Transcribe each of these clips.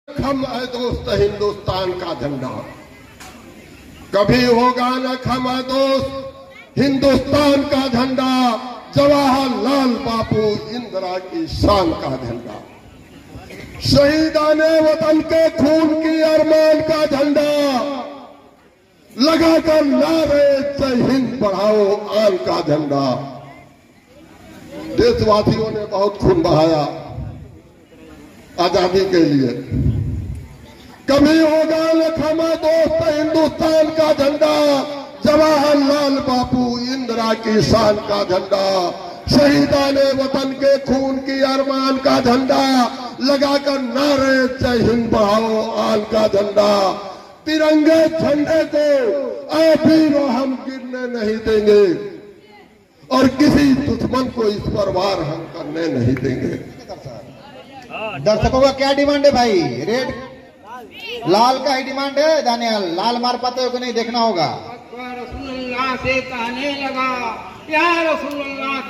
खम है दोस्त हिंदुस्तान का झंडा, कभी होगा न खम है दोस्त हिंदुस्तान का झंडा, जवाहरलाल बापू इंदिरा की शान का झंडा, शहीदाने वतन के खून की अरमान का झंडा, लगाकर नारे जय हिंद बढ़ाओ आन का झंडा। देशवासियों ने बहुत खून बहाया आजादी के लिए, कभी होगा न थमा दोस्त हिंदुस्तान का झंडा, जवाहरलाल बापू इंदिरा की शान का झंडा, शहीदाने वतन के खून की अरमान का झंडा, लगाकर नारे जय हिंद बढ़ाओ आन का झंडा। तिरंगे झंडे को वीरों हम गिरने नहीं देंगे और किसी दुश्मन को इस पर वार हम करने नहीं देंगे। दर्शकों का क्या डिमांड है भाई? रेड लाल का ही डिमांड है। दानियाल लाल मार पाते हो कि नहीं देखना होगा। रसूलुल्लाह से कहने लगा या रसूलुल्लाह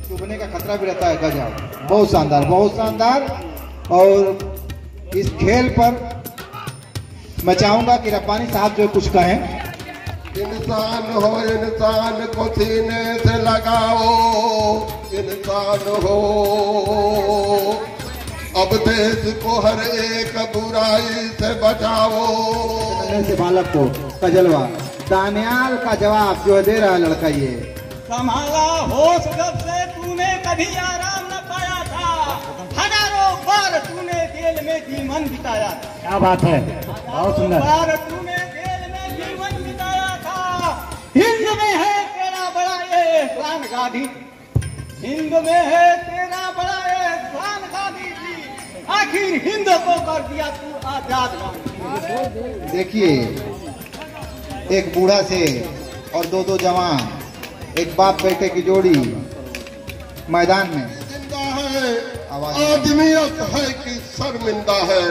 डूबने का खतरा भी रहता है। गजब, बहुत शानदार, बहुत शानदार। और इस खेल पर मैं चाहूंगा कि रब्बानी साहब जो कुछ कहें। इंसान हो इंसान को सीने से लगाओ, इंसान हो अब देश को हर एक बुराई से बचाओ। से बालक को कजलवा दानियाल का जवाब जो दे रहा है लड़का, ये संभाला होश जब से तूने कभी आराम न पाया था, हजारों बार तूने जेल में जीवन बिताया था। क्या बात है, बहुत सुंदर। बार तूने जेल में जीवन बिताया था, हिंद में है तेरा बड़ा एहसान गांधी, हिंद में है तेरा बड़ा एहसान गांधी जी, आखिर हिंद को कर दिया तू आजाद गांधी। देखिए, एक बूढ़ा से और दो जवान, एक बाप बेटे की जोड़ी मैदान में। जिंदा है आदमियत है कि शर्मिंदा है,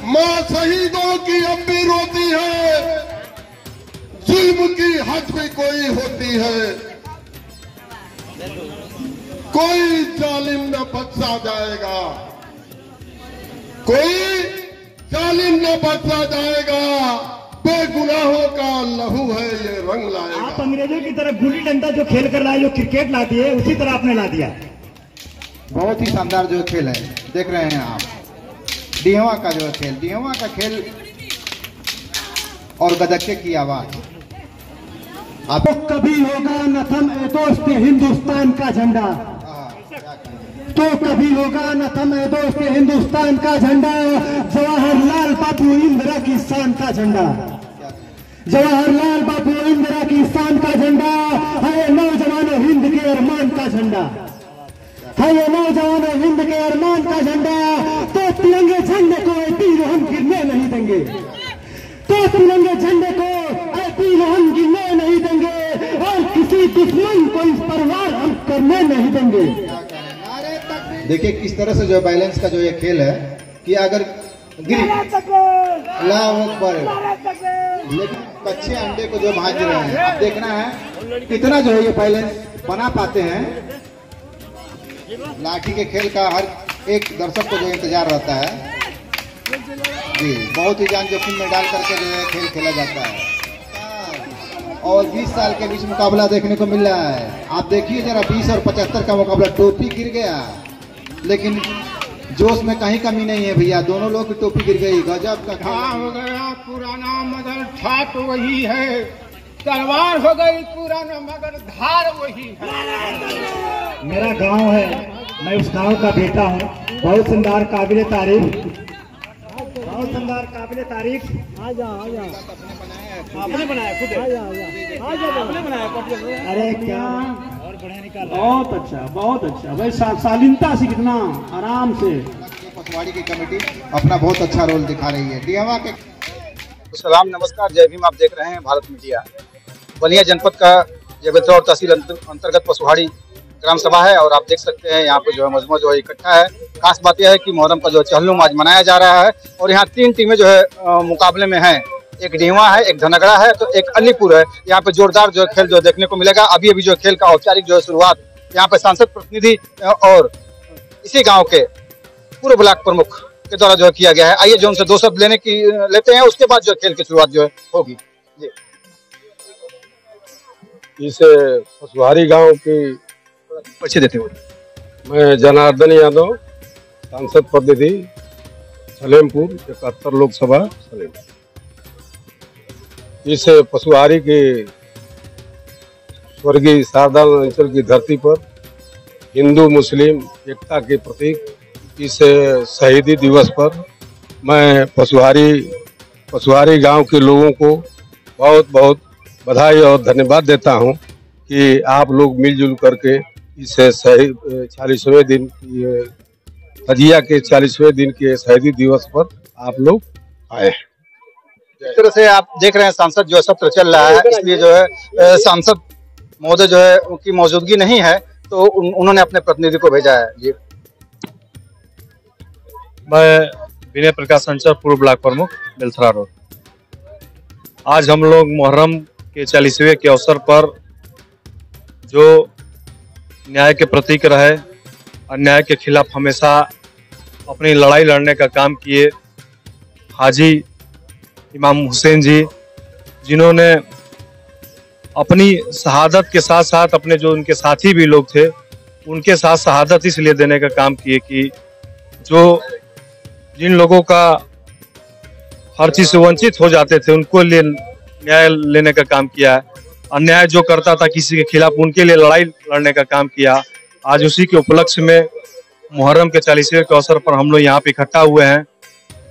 माँ शहीदों की अब भी रोती है, जुल्म की हद भी कोई होती है, कोई जालिम न बख्शा जाएगा, कोई जालिम न बख्शा जाएगा, बेगुनाहों का लहू है ये रंग लाएगा। आप अंग्रेजों की तरह गुल्ली डंडा जो खेल कर लाए, जो क्रिकेट ला दिए, उसी तरह आपने ला दिया। बहुत ही शानदार जो खेल है, देख रहे हैं आप। डिहवा का जो खेल, डिहवा का खेल और गदक्के की आवाज। तो कभी होगा न थमे दोस्त हिंदुस्तान का झंडा, तो कभी होगा न थमे दोस्त हिंदुस्तान का झंडा, जवाहरलाल बापू इंदिरा की शान का झंडा, जवाहरलाल बापू इंदिरा की शान का झंडा है, नौजवानों हिंद के अरमान का झंडा है, ये नौजवानों हिंद के अरमान का झंडा। तो तिरंगे झंडे को तीर हम गिरने नहीं देंगे, तो तिरंगे झंडे को तीर हम गिरने नहीं देंगे और किसी दुश्मन को इस पर वार हम करने नहीं देंगे। देखिए किस तरह से जो बैलेंस का जो ये खेल है कि अगर अल्लाह अकबर, लेकिन कच्चे अंडे को जो भाज रहे हैं, अब देखना है कितना जो है ये बैलेंस बना पाते हैं। लाठी के खेल का हर एक दर्शक को जो इंतजार रहता है जी, बहुत ही जान जोखिम में डाल करके जो है खेल खेला जाता है। और 20 साल के बीच मुकाबला देखने को मिल रहा है। आप देखिए जरा 20 और 75 का मुकाबला, टोपी गिर गया लेकिन जोश में कहीं कमी नहीं है भैया, दोनों लोग की टोपी गिर गई। गजब का हाँ हो गया पुराना मगर ठाट वही है, तलवार हो गई पुराना मगर धार वही है। मेरा गांव है, मैं उस गांव का बेटा हूँ। बहुत सुंदर काबिले तारीफ, बहुत सुंदर काबिले तारीफ। आपने बनाया खुद? आपने बनाया? अरे क्या और बढ़िया निकाल, बहुत अच्छा, बहुत अच्छा भाई। शालीनता से, कितना आराम से। पटवारी की कमेटी अपना बहुत अच्छा रोल दिखा रही है। डिहवा के सलाम, नमस्कार, जय भीम। आप देख रहे हैं भारत मीडिया। बलिया जनपद का जबलपुर और तहसील अंतर्गत पसुहाड़ी ग्राम सभा है और आप देख सकते हैं यहाँ पे जो है मजमू जो है इकट्ठा है। खास बात यह है कि मुहर्रम का जो चहलुम आज मनाया जा रहा है और यहाँ 3 टीमें जो है मुकाबले में हैं। एक नीवा है, एक धनगड़ा है, तो एक अलीपुर है। यहाँ पे जोरदार जो खेल जो देखने को मिलेगा। अभी अभी जो खेल का औपचारिक जो शुरुआत यहाँ पे सांसद प्रतिनिधि और इसी गांव के पूर्व ब्लॉक प्रमुख के द्वारा जो किया गया है। आइए जो उनसे दो शब्द लेते हैं, उसके बाद जो खेल की शुरुआत जो है होगी। जी, इस पशुहारी गांव की परिचय देते हुए मैं जनार्दन यादव, सांसद प्रतिनिधि सलेमपुर 71 लोकसभा सलेमपुर। इस पशुहारी के स्वर्गीय शारदाल अंचल की धरती पर हिंदू मुस्लिम एकता के प्रतीक इस शहीदी दिवस पर मैं पशुहारी गांव के लोगों को बहुत बहुत बधाई और धन्यवाद देता हूं कि आप लोग मिलजुल करके इस 40वें दिन तजिया के 40वें दिन के शहीदी दिवस पर आप लोग आए हैं। जिस तरह से आप देख रहे हैं सांसद जो सत्र चल रहा है, इसलिए जो है सांसद महोदय जो है उनकी मौजूदगी नहीं है, तो उन्होंने अपने प्रतिनिधि को भेजा है। जी, मैं विनय प्रकाश अंचल, पूर्व ब्लॉक प्रमुख बेलथरा रोड। आज हम लोग मुहर्रम के 40वें के अवसर पर जो न्याय के प्रतीक रहे, अन्याय के खिलाफ हमेशा अपनी लड़ाई लड़ने का काम किए हाजी इमाम हुसैन जी, जिन्होंने अपनी शहादत के साथ साथ अपने जो उनके साथी भी लोग थे उनके साथ शहादत इसलिए देने का काम किए कि जो जिन लोगों का हर चीज से वंचित हो जाते थे उनको लिए न्याय लेने का काम किया है। अन्याय जो करता था किसी के खिलाफ उनके लिए लड़ाई लड़ने का काम किया। आज उसी के उपलक्ष्य में मुहर्रम के 40वें के अवसर पर हम लोग यहाँ पे इकट्ठा हुए हैं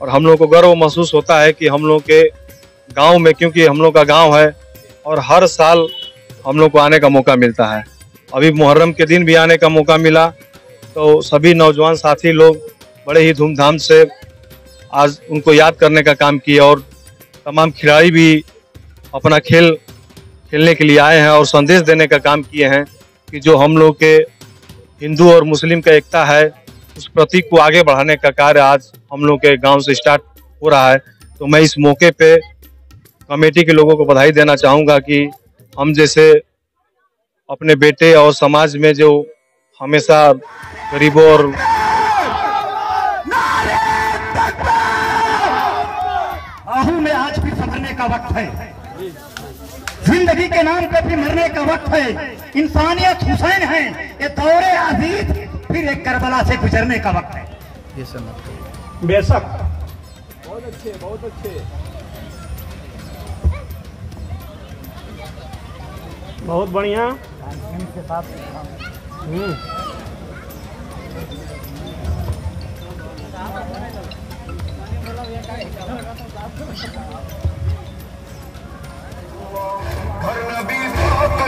और हम लोग को गर्व महसूस होता है कि हम लोग के गांव में, क्योंकि हम लोग का गांव है और हर साल हम लोग को आने का मौका मिलता है। अभी मुहर्रम के दिन भी आने का मौका मिला, तो सभी नौजवान साथी लोग बड़े ही धूमधाम से आज उनको याद करने का काम किया और तमाम खिलाड़ी भी अपना खेलने के लिए आए हैं और संदेश देने का काम किए हैं कि जो हम लोग के हिंदू और मुस्लिम का एकता है उस प्रतीक को आगे बढ़ाने का कार्य आज हम लोग के गांव से स्टार्ट हो रहा है। तो मैं इस मौके पे कमेटी के लोगों को बधाई देना चाहूँगा कि हम जैसे अपने बेटे और समाज में जो हमेशा गरीबों और आहू में आज भी संभलने का वक्त है, जिंदगी के नाम पे भी मरने का वक्त है। इंसानियत हुसैन है, ये दौरे अजीज फिर एक करबला से गुजरने का वक्त है। ये सब बेशक बहुत अच्छे बहुत बढ़िया।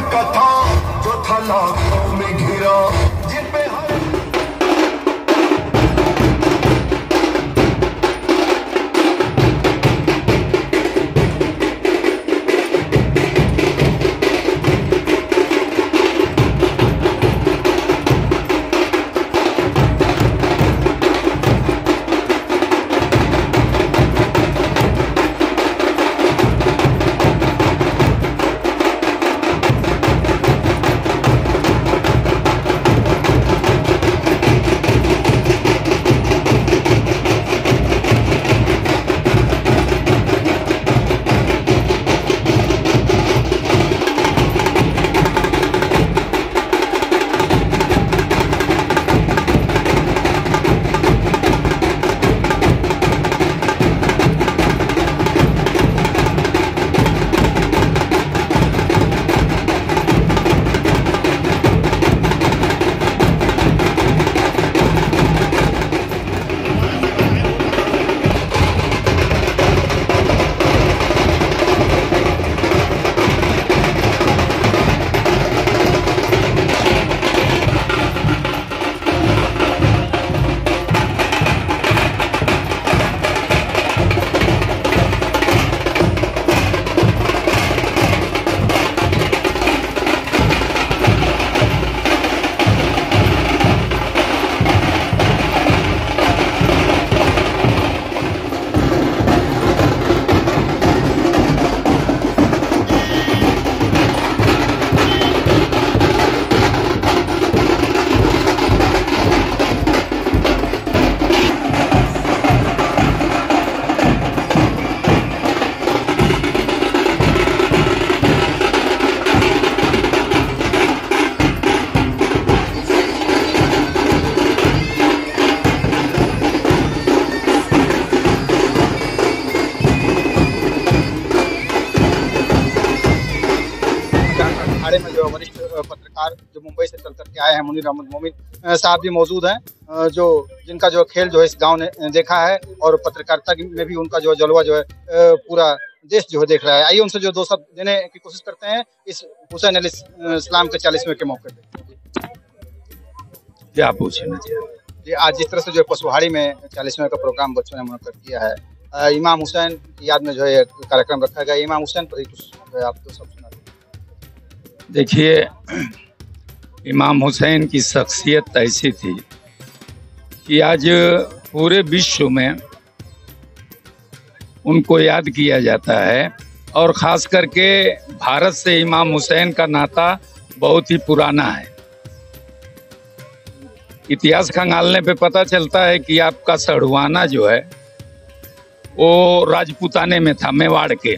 कथा जो था लाखों में घिरा, जिन पे मुंबई से चल करके आए हैं। मुनीर अहमद मोमिन साहब भी मौजूद हैं, जो जिनका जो खेल जो है इस गांव ने देखा है और पत्रकारिता में भी उनका जो जलवा जो है पूरा देश जो है देख रहा है। आइए उनसे जो 2 शब्द देने की कोशिश करते हैं इस हुसैन अली इस्लाम के 40वें के मौके पे। क्या पूछना चाहिए? आज जिस तरह से जो पशुहाड़ी में 40वें का प्रोग्राम बच्चों ने मुनक्कद किया है, इमाम हुसैन की याद में जो है कार्यक्रम रखा गया, इमाम हुसैन पर ही कुछ आप 2 शब्द सुना दीजिए। देखिए, इमाम हुसैन की शख्सियत ऐसी थी कि आज पूरे विश्व में उनको याद किया जाता है और ख़ास करके भारत से इमाम हुसैन का नाता बहुत ही पुराना है। इतिहास खंगालने पे पता चलता है कि आपका सढ़वाना जो है वो राजपूताने में था, मेवाड़ के।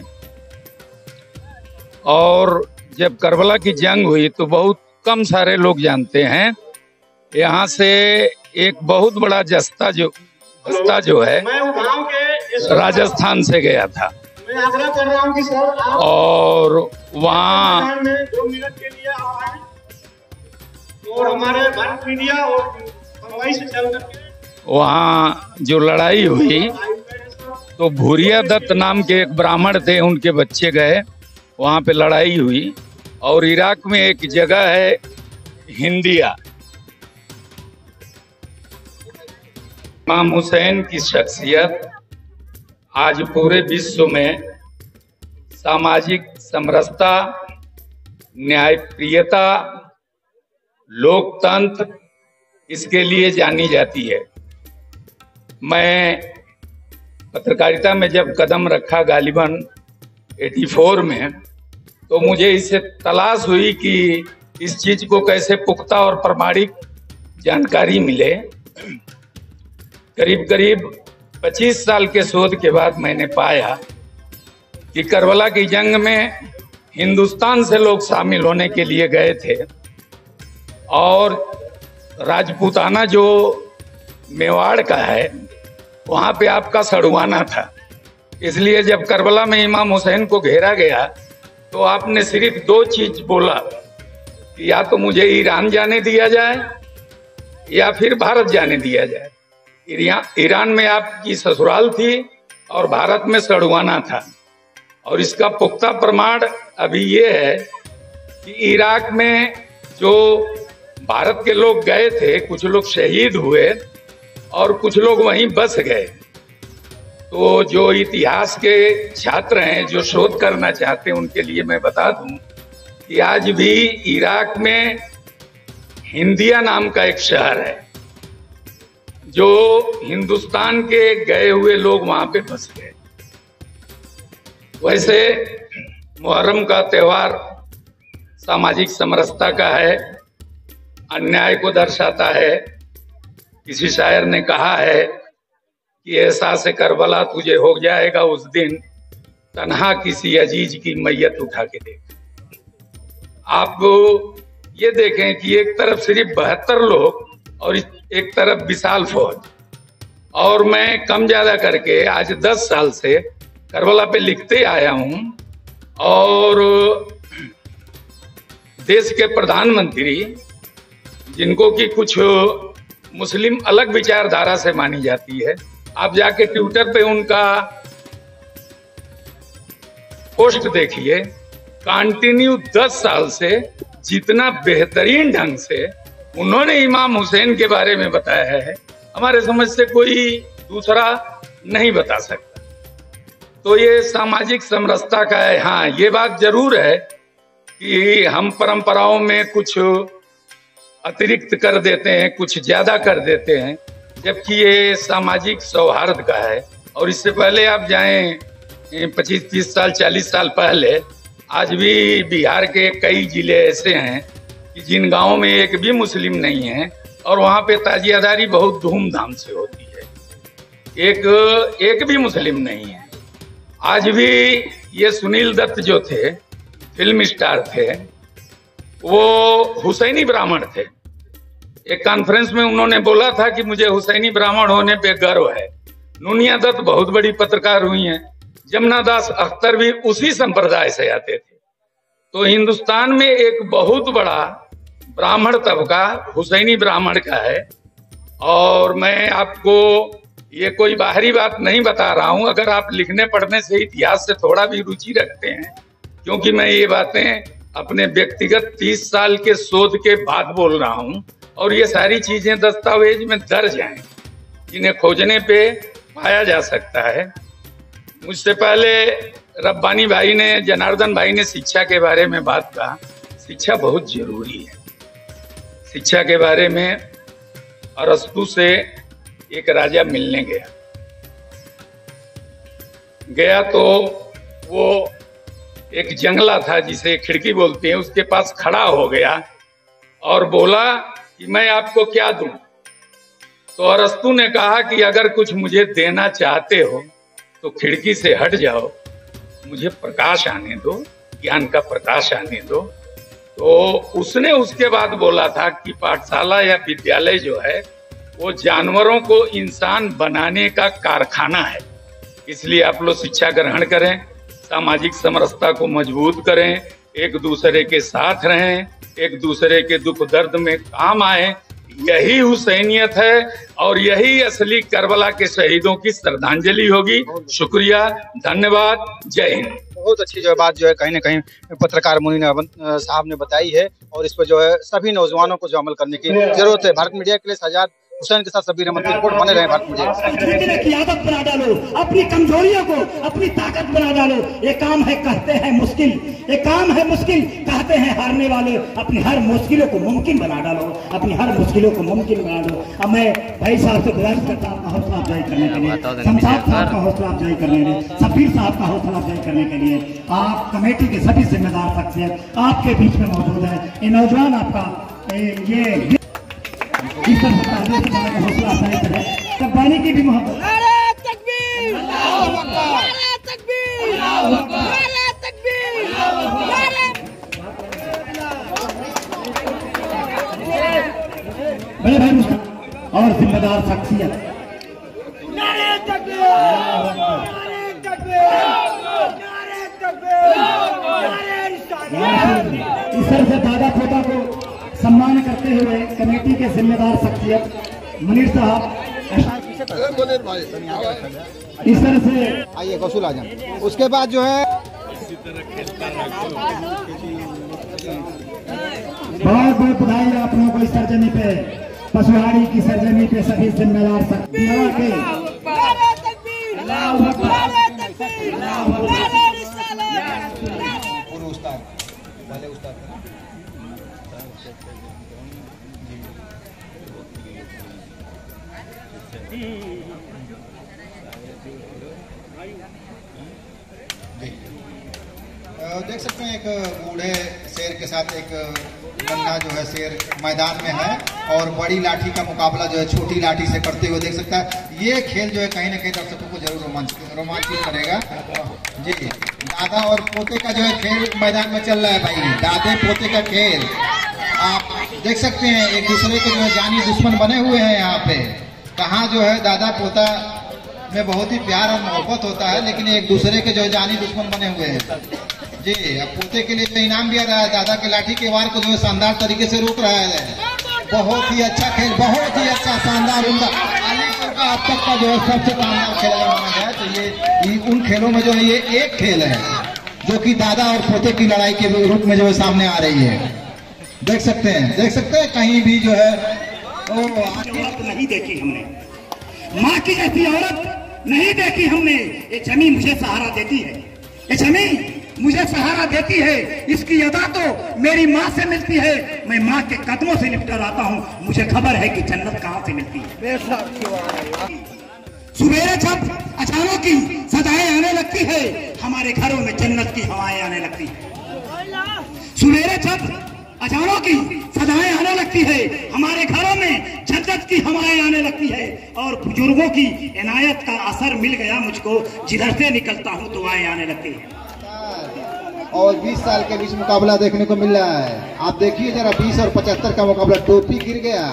और जब करबला की जंग हुई तो बहुत कम सारे लोग जानते हैं, यहाँ से एक बहुत बड़ा जस्ता जो है राजस्थान से गया था और वहाँ हमारे भारत मीडिया और से चल वहाँ जो लड़ाई हुई तो भूरिया दत्त नाम के एक ब्राह्मण थे, उनके बच्चे गए, वहाँ पे लड़ाई हुई। और इराक में एक जगह है हिंदिया। इमाम हुसैन की शख्सियत आज पूरे विश्व में सामाजिक समरसता, न्यायप्रियता, लोकतंत्र, इसके लिए जानी जाती है। मैं पत्रकारिता में जब कदम रखा गालिबन 84 में, तो मुझे इससे तलाश हुई कि इस चीज को कैसे पुख्ता और प्रमाणिक जानकारी मिले। करीब करीब 25 साल के शोध के बाद मैंने पाया कि करबला की जंग में हिंदुस्तान से लोग शामिल होने के लिए गए थे और राजपूताना जो मेवाड़ का है वहाँ पे आपका सड़वाना था। इसलिए जब करबला में इमाम हुसैन को घेरा गया तो आपने सिर्फ 2 चीज बोला कि या तो मुझे ईरान जाने दिया जाए या फिर भारत जाने दिया जाए। ईरान में आपकी ससुराल थी और भारत में सड़वाना था। और इसका पुख्ता प्रमाण अभी ये है कि इराक में जो भारत के लोग गए थे, कुछ लोग शहीद हुए और कुछ लोग वहीं बस गए। तो जो इतिहास के छात्र हैं, जो शोध करना चाहते हैं, उनके लिए मैं बता दूं कि आज भी इराक में हिंदिया नाम का एक शहर है, जो हिंदुस्तान के गए हुए लोग वहां पे बस गए। वैसे मुहर्रम का त्योहार सामाजिक समरसता का है, अन्याय को दर्शाता है। किसी शायर ने कहा है कि एहसास करबला तुझे हो जाएगा उस दिन, तन्हा किसी अजीज की मैयत उठा के देख। आप ये देखें कि एक तरफ सिर्फ 72 लोग और एक तरफ विशाल फौज। और मैं कम ज्यादा करके आज 10 साल से करबला पे लिखते आया हूं और देश के प्रधानमंत्री, जिनको कि कुछ मुस्लिम अलग विचारधारा से मानी जाती है, आप जाके ट्विटर पे उनका पोस्ट देखिए, कंटिन्यू 10 साल से जितना बेहतरीन ढंग से उन्होंने इमाम हुसैन के बारे में बताया है, हमारे समझ से कोई दूसरा नहीं बता सकता। तो ये सामाजिक समरसता का है। हाँ, ये बात जरूर है कि हम परंपराओं में कुछ अतिरिक्त कर देते हैं, कुछ ज्यादा कर देते हैं, जबकि ये सामाजिक सौहार्द का है। और इससे पहले आप जाएं 25-30 साल 40 साल पहले, आज भी बिहार के कई जिले ऐसे हैं कि जिन गांवों में एक भी मुस्लिम नहीं है और वहाँ पे ताजियादारी बहुत धूमधाम से होती है, एक भी मुस्लिम नहीं है। आज भी ये सुनील दत्त जो थे, फिल्म स्टार थे, वो हुसैनी ब्राह्मण थे। एक कॉन्फ्रेंस में उन्होंने बोला था कि मुझे हुसैनी ब्राह्मण होने पे गर्व है। नूनिया दत्त बहुत बड़ी पत्रकार हुई हैं, जमुना दास अख्तर भी उसी संप्रदाय से आते थे। तो हिंदुस्तान में एक बहुत बड़ा ब्राह्मण तबका हुसैनी ब्राह्मण का है। और मैं आपको ये कोई बाहरी बात नहीं बता रहा हूं, अगर आप लिखने पढ़ने से इतिहास से थोड़ा भी रुचि रखते हैं, क्योंकि मैं ये बातें अपने व्यक्तिगत 30 साल के शोध के बाद बोल रहा हूं और ये सारी चीजें दस्तावेज में दर्ज हैं, जिन्हें खोजने पे पाया जा सकता है। मुझसे पहले रब्बानी भाई ने, जनार्दन भाई ने शिक्षा के बारे में बात कहा। शिक्षा बहुत जरूरी है। शिक्षा के बारे में अरस्तु से एक राजा मिलने गया तो वो एक जंगला था जिसे खिड़की बोलते हैं, उसके पास खड़ा हो गया और बोला कि मैं आपको क्या दूं। तो अरस्तु ने कहा कि अगर कुछ मुझे देना चाहते हो तो खिड़की से हट जाओ, मुझे प्रकाश आने दो, ज्ञान का प्रकाश आने दो। तो उसने उसके बाद बोला था कि पाठशाला या विद्यालय जो है वो जानवरों को इंसान बनाने का कारखाना है। इसलिए आप लोग शिक्षा ग्रहण करें, सामाजिक समरसता को मजबूत करें, एक दूसरे के साथ रहें, एक दूसरे के दुख दर्द में काम आए। यही हुसैनियत है और यही असली करबला के शहीदों की श्रद्धांजलि होगी। शुक्रिया, धन्यवाद, जय हिंद। बहुत अच्छी जो है बात जो है कहीं ना कहीं पत्रकार मुनीर साहब ने बताई है और इस पर जो है सभी नौजवानों को जो अमल करने की जरूरत है। भारत मीडिया के लिए सजाद हुसैन के साथ सबीर अहमद की रिपोर्ट। बने रहे भारत मीडिया की आदत बना डालो, अपनी कमजोरियों को अपनी ताकत बना डालो। ये काम है कहते हैं मुश्किल, ये काम है मुश्किल कहते हैं हारने वाले। अपनी हर मुश्किलों को मुमकिन बना डालो, अपनी हर मुश्किलों को मुमकिन बना दो। अब मैं भाई साहब से गुजारिश करता हूँ हौसला अफजाई करने के लिए, शमशाद साहब का हौसला अफजाई करने के लिए, सबीर साहब का हौसला अफजाई करने के लिए आप कमेटी के सभी जिम्मेदार शख्सियत आपके बीच में मौजूद है। ये नौजवान आपका ये हौसला अफजाई करे, कब्बानी की भी मोहब्बत। बड़े भाई और जिम्मेदार शख्सियत इस तरह से दादा पोता को सम्मान करते हुए कमेटी के जिम्मेदार शख्सियत मुनीर साहब इस तरह से आइए गौसुल आजम। उसके बाद जो है बहुत बहुत बधाई आप लोगों को इस सरजमी पे, पशुहाड़ी की सरजमी पे सभी जिम्मेदार शख्सियत के देख सकते हैं एक बूढ़े शेर के साथ एक नन्हा जो है शेर मैदान में है और बड़ी लाठी का मुकाबला जो है छोटी लाठी से करते हुए देख सकता है। ये खेल जो है कहीं ना कहीं दर्शकों को जरूर रोमांचित करेगा। जी, दादा और पोते का जो है खेल मैदान में चल रहा है भाई, दादे पोते का खेल आप देख सकते हैं। एक दूसरे के जो है जानी दुश्मन बने हुए हैं यहाँ पे। कहाँ जो है दादा पोता में बहुत ही प्यार और मोहब्बत होता है, लेकिन एक दूसरे के जो है जानी दुश्मन बने हुए हैं। जी, अब पोते के लिए तो इनाम भी आ रहा है, दादा के लाठी के वार को जो है शानदार तरीके से रोक रहा है। बहुत ही अच्छा खेल, बहुत ही अच्छा शानदार उनका अलीपुर का अब तक का जो है सबसे शानदार खेल माना गया। तो ये उन खेलों में जो है ये एक खेल है जो कि दादा और पोते की लड़ाई के रूप में जो है सामने आ रही है। देख सकते हैं कहीं भी जो है औरत नहीं देखी हमने, माँ की ऐसी औरत नहीं देखी हमने। ये जमीन मुझे सहारा देती है, ये जमीन मुझे सहारा देती है। इसकी अदा तो मेरी माँ से मिलती है। मैं माँ के कदमों से लिपट आता हूँ, मुझे खबर है कि जन्नत कहाँ से मिलती है। सुबेरे जब अचानक की सदाएं आने लगती है, हमारे घरों में जन्नत की हवाएं आने लगती है। सुबेरे जब अचानक की सदाएं आने लगती है, हमारे घरों में जन्नत की हवाएं आने लगती है। और बुजुर्गों की इनायत का असर मिल गया मुझको, जिधर से निकलता हूँ दुआएं आने लगती है। और 20 साल के बीच मुकाबला देखने को मिल रहा है। आप देखिए जरा 20 और 75 का मुकाबला, टोपी गिर गया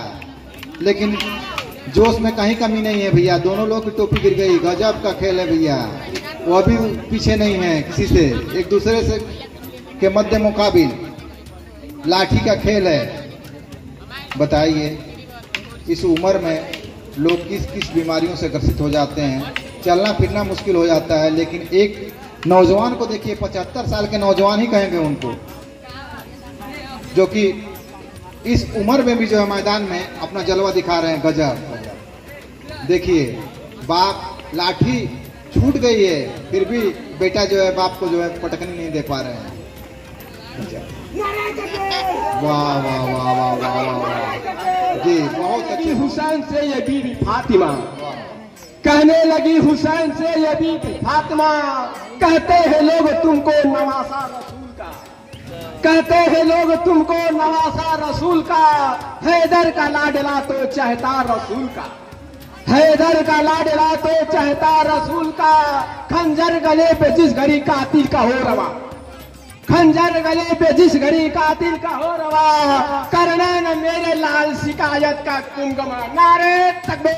लेकिन जोश में कहीं कमी नहीं है भैया। दोनों लोग की टोपी गिर गई, गजब का खेल है भैया। वो अभी पीछे नहीं है किसी से, एक दूसरे से के मध्य मुकाबिल लाठी का खेल है। बताइए इस उम्र में लोग किस किस बीमारियों से ग्रसित हो जाते हैं, चलना फिरना मुश्किल हो जाता है। लेकिन एक नौजवान को देखिए, 75 साल के नौजवान ही कहेंगे उनको, जो कि इस उम्र में भी जो है मैदान में अपना जलवा दिखा रहे हैं। गजब। देखिए बाप, लाठी छूट गई है फिर भी बेटा जो है बाप को जो है पटकनी नहीं दे पा रहे हैं। वाह वाह वाह वाह वाह वाह जी, बहुत अच्छी। हुसैन से ये बीबी फातिमा कहने लगी, हुसैन से ये बीबी फातिमा, कहते हैं लोग तुमको नवासा रसूल का, कहते हैं लोग तुमको नवासा रसूल का, हैदर का लाडला तो चाहता रसूल का, हैदर का लाडला तो चाहता रसूल का, खंजर गले पे जिस घड़ी कातिल का हो रवा, खंजर गले पे जिस घड़ी कातिल का हो रवा, करना न मेरे लाल शिकायत का कुमकुमा। नारे तकबीर।